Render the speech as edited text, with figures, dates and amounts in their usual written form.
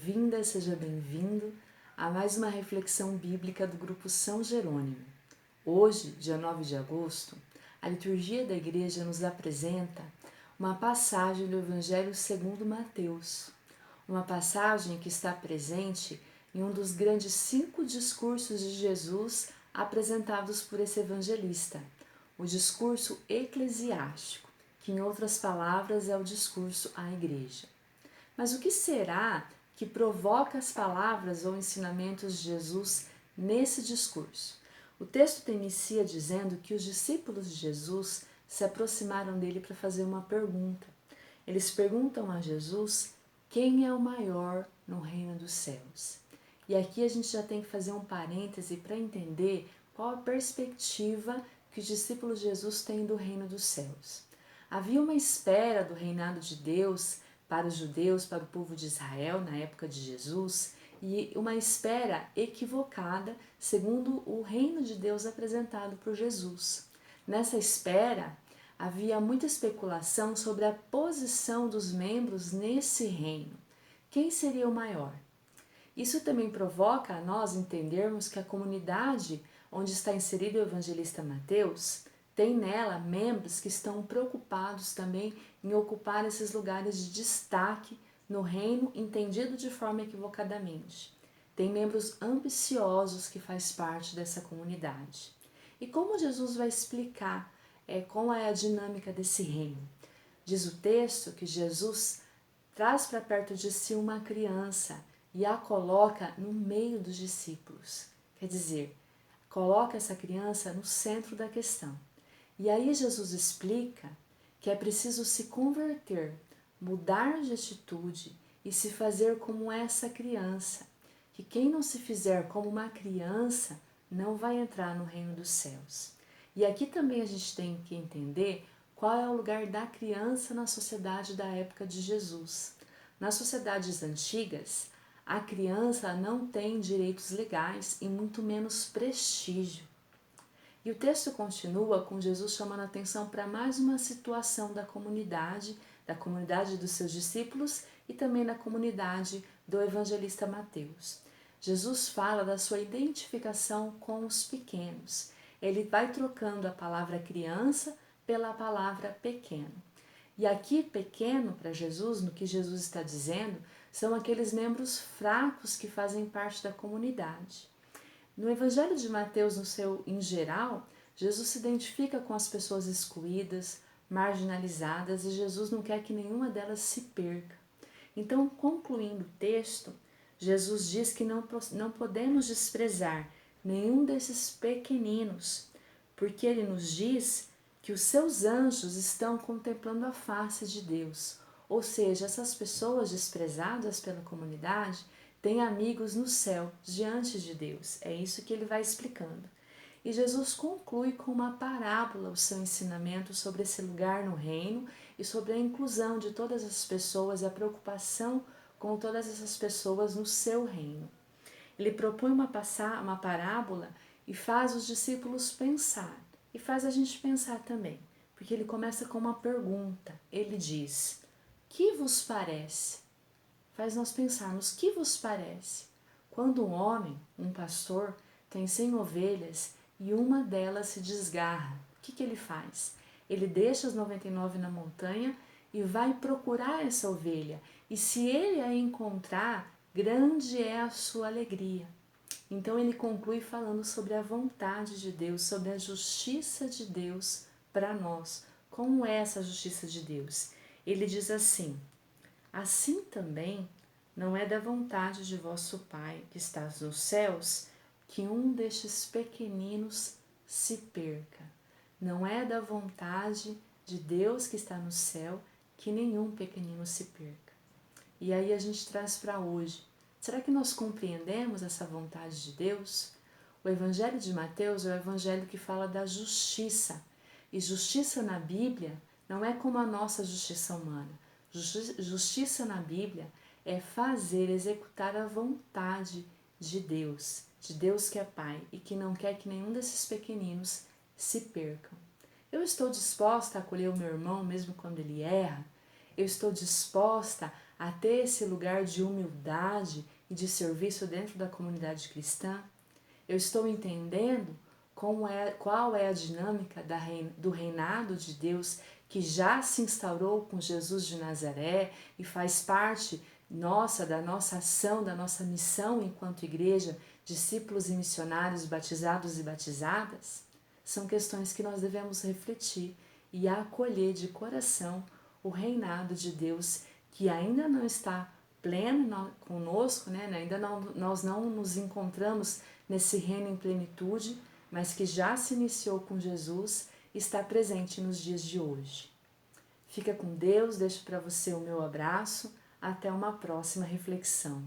bem-vinda, seja bem-vindo a mais uma reflexão bíblica do Grupo São Jerônimo. Hoje, dia 9 de agosto, a liturgia da igreja nos apresenta uma passagem do Evangelho segundo Mateus, uma passagem que está presente em um dos grandes 5 discursos de Jesus apresentados por esse evangelista, o discurso eclesiástico, que em outras palavras é o discurso à igreja. Mas o que será que provoca as palavras ou ensinamentos de Jesus nesse discurso? O texto inicia dizendo que os discípulos de Jesus se aproximaram dele para fazer uma pergunta. Eles perguntam a Jesus quem é o maior no reino dos céus. E aqui a gente já tem que fazer um parêntese para entender qual a perspectiva que os discípulos de Jesus têm do reino dos céus. Havia uma espera do reinado de Deus para os judeus, para o povo de Israel na época de Jesus, e uma espera equivocada segundo o reino de Deus apresentado por Jesus. Nessa espera, havia muita especulação sobre a posição dos membros nesse reino. Quem seria o maior? Isso também provoca a nós entendermos que a comunidade onde está inserido o evangelista Mateus tem nela membros que estão preocupados também em ocupar esses lugares de destaque no reino entendido de forma equivocadamente. Tem membros ambiciosos que faz parte dessa comunidade. E como Jesus vai explicar qual é a dinâmica desse reino? Diz o texto que Jesus traz para perto de si uma criança e a coloca no meio dos discípulos. Quer dizer, coloca essa criança no centro da questão. E aí Jesus explica que é preciso se converter, mudar de atitude e se fazer como essa criança. Que quem não se fizer como uma criança não vai entrar no reino dos céus. E aqui também a gente tem que entender qual é o lugar da criança na sociedade da época de Jesus. Nas sociedades antigas, a criança não tem direitos legais e muito menos prestígio. E o texto continua com Jesus chamando a atenção para mais uma situação da comunidade dos seus discípulos e também da comunidade do evangelista Mateus. Jesus fala da sua identificação com os pequenos. Ele vai trocando a palavra criança pela palavra pequeno. E aqui, pequeno para Jesus, no que Jesus está dizendo, são aqueles membros fracos que fazem parte da comunidade. No Evangelho de Mateus, em geral, Jesus se identifica com as pessoas excluídas, marginalizadas, e Jesus não quer que nenhuma delas se perca. Então, concluindo o texto, Jesus diz que não podemos desprezar nenhum desses pequeninos, porque ele nos diz que os seus anjos estão contemplando a face de Deus. Ou seja, essas pessoas desprezadas pela comunidade têm amigos no céu, diante de Deus. É isso que ele vai explicando. E Jesus conclui com uma parábola o seu ensinamento sobre esse lugar no reino e sobre a inclusão de todas as pessoas e a preocupação com todas essas pessoas no seu reino. Ele propõe uma parábola e faz os discípulos pensar. E faz a gente pensar também, porque ele começa com uma pergunta. Ele diz: que vos parece? Faz nós pensarmos, que vos parece? Quando um homem, um pastor, tem 100 ovelhas e uma delas se desgarra, o que ele faz? Ele deixa as 99 na montanha e vai procurar essa ovelha. E se ele a encontrar, grande é a sua alegria. Então ele conclui falando sobre a vontade de Deus, sobre a justiça de Deus para nós. Como é essa justiça de Deus? Ele diz assim: assim também não é da vontade de vosso Pai que estás nos céus que um destes pequeninos se perca. Não é da vontade de Deus que está no céu que nenhum pequenino se perca. E aí a gente traz para hoje. Será que nós compreendemos essa vontade de Deus? O Evangelho de Mateus é o Evangelho que fala da justiça. E justiça na Bíblia não é como a nossa justiça humana. Justiça na Bíblia é fazer, executar a vontade de Deus que é Pai e que não quer que nenhum desses pequeninos se percam. Eu estou disposta a acolher o meu irmão mesmo quando ele erra? Eu estou disposta a ter esse lugar de humildade e de serviço dentro da comunidade cristã? Eu estou entendendo qual é a dinâmica do reinado de Deus que já se instaurou com Jesus de Nazaré e faz parte da nossa ação, da nossa missão enquanto igreja, discípulos e missionários batizados e batizadas? São questões que nós devemos refletir e acolher de coração o reinado de Deus que ainda não está pleno conosco, né? Nós não nos encontramos nesse reino em plenitude, mas que já se iniciou com Jesus e está presente nos dias de hoje. Fica com Deus, deixo para você o meu abraço, até uma próxima reflexão.